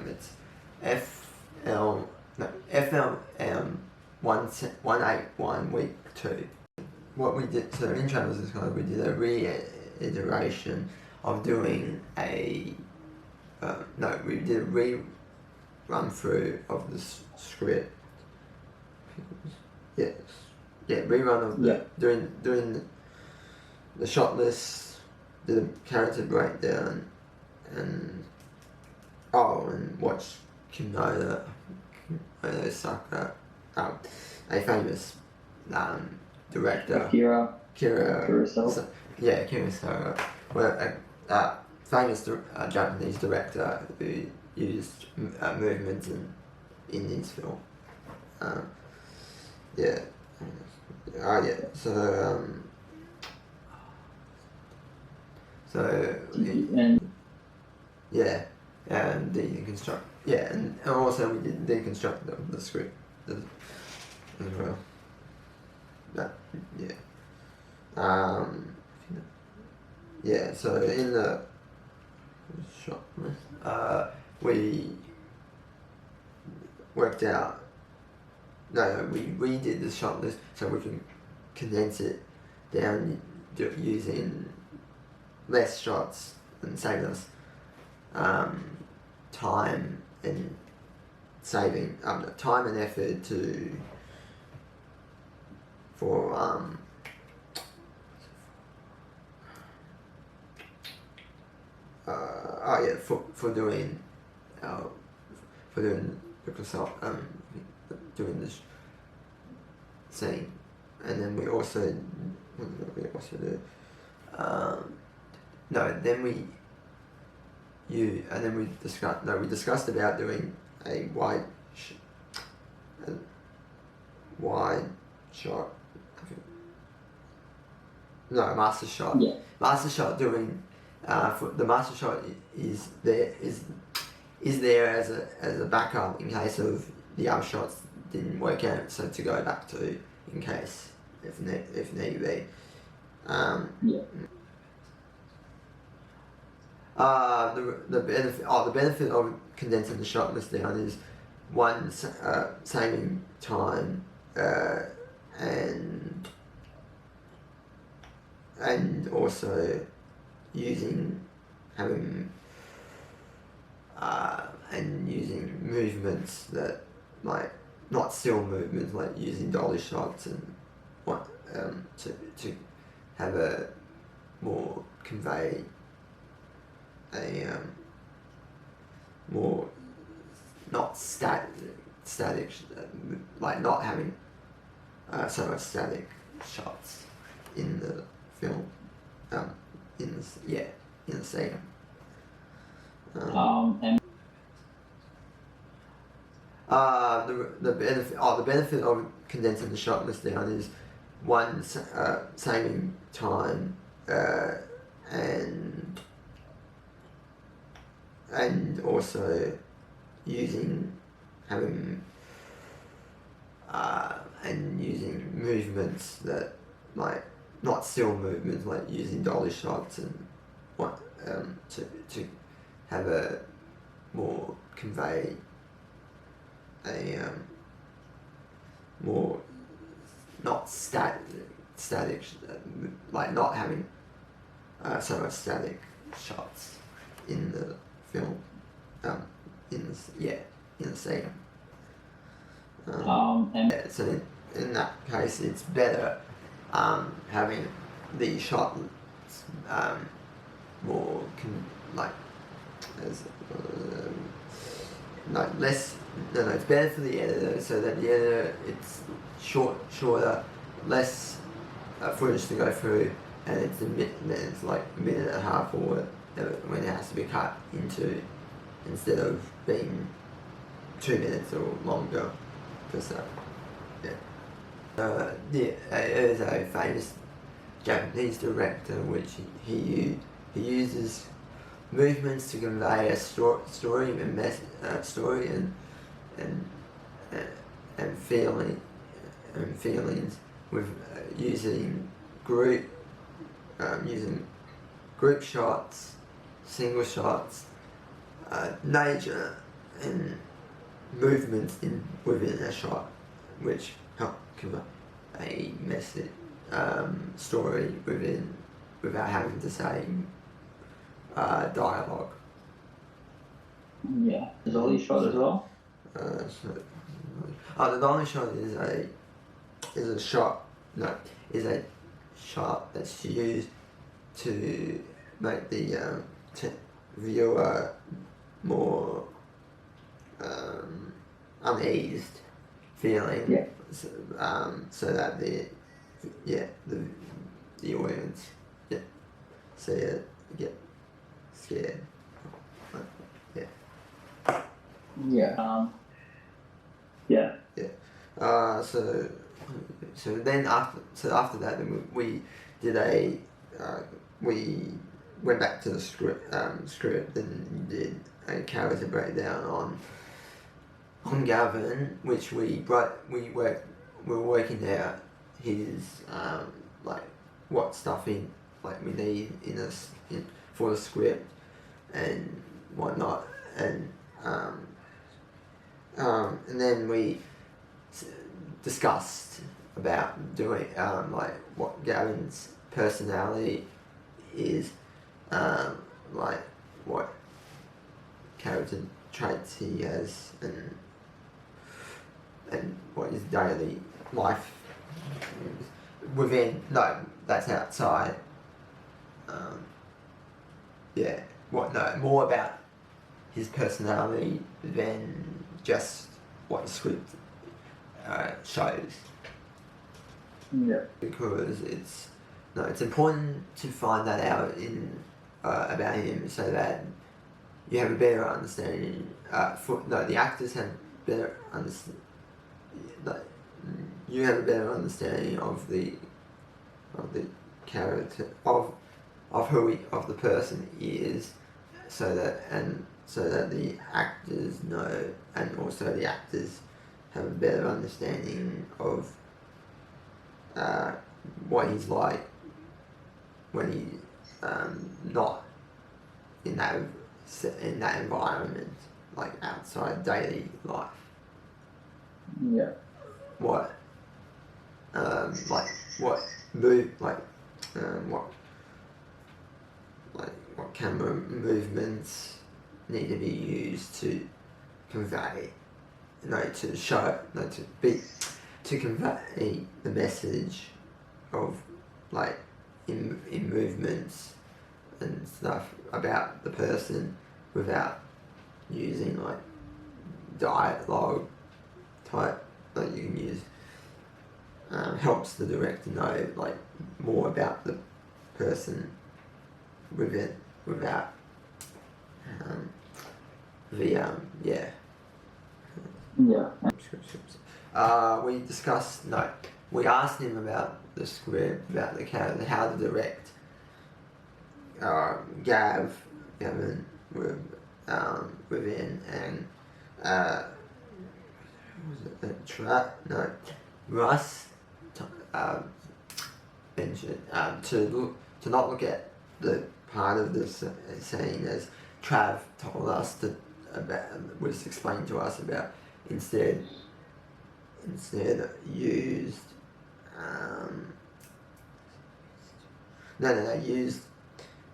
It's FLM 181 week 2. What we did, so in Channels is kind of, we did a reiteration of doing we did a run through of the script. Yes. Yeah, rerun of doing the shot list, the character breakdown, and watch Kimono Saka, a famous director. Kira Kurosawa. Kurosawa. Well, famous Japanese director who used movements in his film. And deconstruct. And also we did deconstruct the script as well. So in the shot list, we worked out. We did the shot list so we can condense it down using less shots and save us time and saving time and effort for doing the consult doing this scene. And then we also we discussed about doing a wide shot. Master shot. Yeah. Master shot doing for the master shot is there as a backup in case of the other shots didn't work out, so to go back to in case if need be. The benefit of condensing the shot list down is one, saving time and also using movements that not still movements, like using dolly shots and to have a more convey a more not static, like not having so much static shots in the film, in the scene. The benefit of condensing the shot list down is one, saving time and also using movements that not still movements, like using dolly shots and to have a more convey a more not static, like not having so much static shots in the film, in the scene. So in that case, it's better having the shot more less. It's better for the editor, so that the editor, it's shorter, less footage to go through, and it's like a minute and a half or when it has to be cut into, instead of being 2 minutes or longer per se. It is a famous Japanese director which he uses movements to convey a story and feelings with using group shots, single shots, nature and movements within a shot, which help convey a message, story without having to say dialogue. Yeah. There's a lead shot as well. The dolly shot is a shot. No, is a shot that's used to make the viewer more uneased feeling. Yeah. So that the audience see it, get scared. Yeah. Yeah. Yeah. Yeah. So then after that, then we did we went back to the script and did a character breakdown on Gavin, which we were working out his like what stuff we need for the script and whatnot, and then we discussed about doing like what Gavin's personality is, like what character traits he has, and what his daily life within. No, that's outside. More about his personality than just what the script shows. Yeah. Because it's important to find that out about him, so that you have a better understanding. The actors have better understanding. You have a better understanding of the character of the person is, so that the actors know, and also the actors have a better understanding of what he's like when he's not in that environment, like outside daily life. Yeah. What camera movements need to be used to convey, to convey the message of in movements and stuff about the person without using dialogue type. You can use helps the director know more about the person without we discussed we asked him about the script, about the character, how to direct Gavin within, and Russ mentioned to not look at the part of the scene as Trav told us was explained to us about, instead used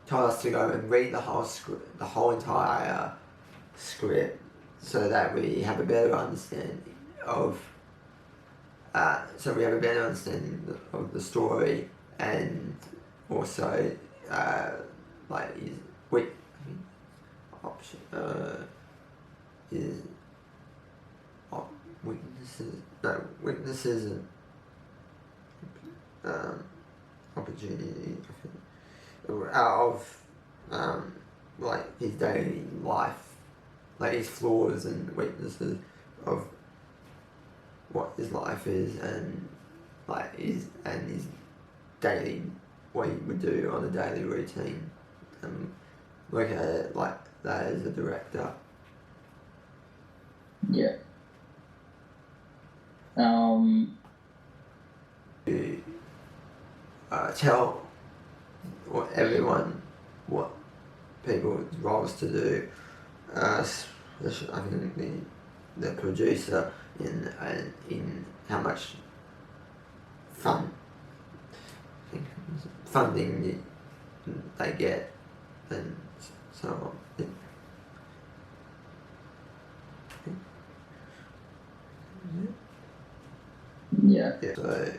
told us to go and read the whole entire script, so that we have a better understanding of the story, and also weaknesses and opportunity of his daily life, his flaws and weaknesses of what his life is, and his daily, what he would do on a daily routine, and look at it like that as a director. Yeah. To tell everyone what people's roles to do, I think the producer in how much funding they get and so on. Yeah. So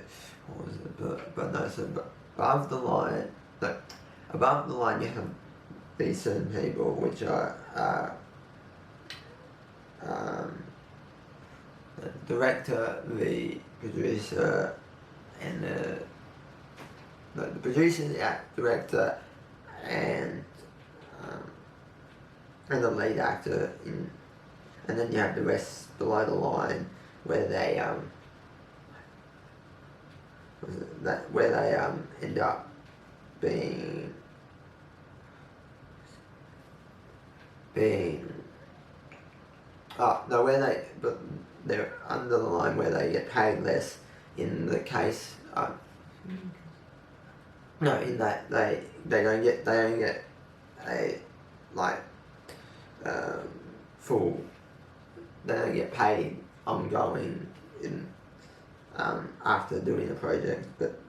what was it? But no. So above the line, above the line, you have these certain people which are the director, the producer, and the producer, the director, and the lead actor in, and then you have the rest below the line where they end up being but they're under the line where they get paid less in the case no, in that they don't get a like full, they don't get paid ongoing in after doing the project, but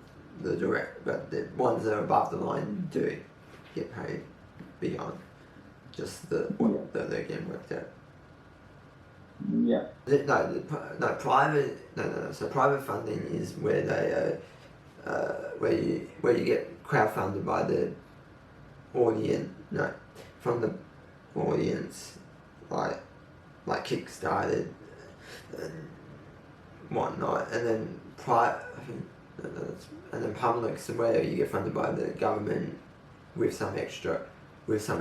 the ones that are above the line do get paid beyond just what they're getting worked out. Yeah. Private. So private funding is where they where you get crowdfunded by the audience. No, from the audience, like Kickstarted and whatnot, and then and then public, so where you get funded by the government with some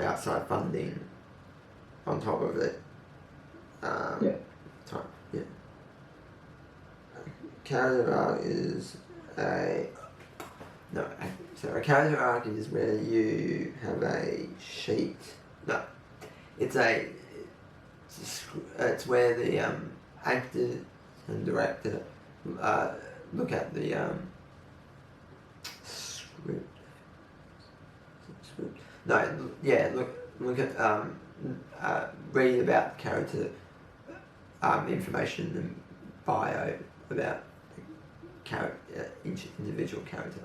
outside funding on top of it. Yeah. Character arc is a character arc is where you have a sheet. No, it's where the actor and director look at the script. No, yeah, look at read about character information and bio about individual character.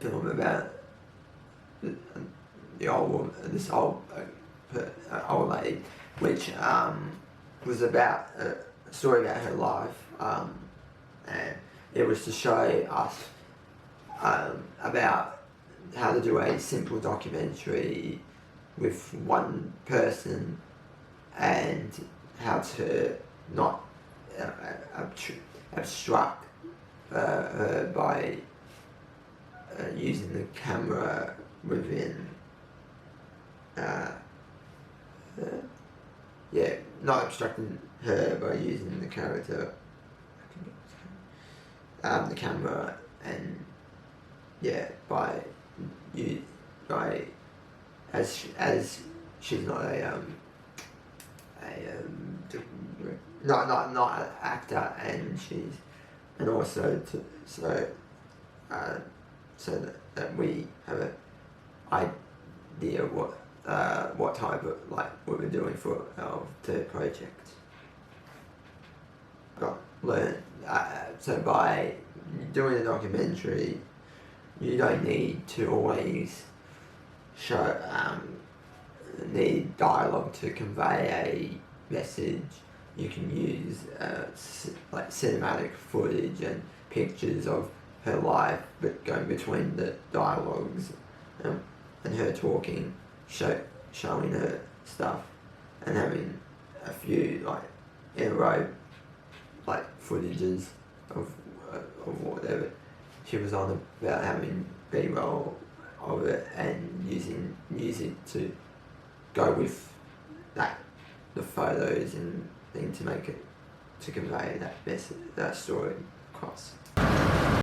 Film about the old woman, this old lady, which was about a story about her life, and it was to show us about how to do a simple documentary with one person and how to not obstruct her by using the camera within not obstructing her by using the character the camera, and as she's not not an actor, and also so that we have an idea what type of what we're doing for our third project. So by doing a documentary, you don't need to always need dialogue to convey a message. You can use cinematic footage and pictures of her life, but going between the dialogues and her talking, showing her stuff, and having a few in a row footages of whatever she was on about, having B-roll of it, and using music to go with the photos and thing to make it, to convey that story across.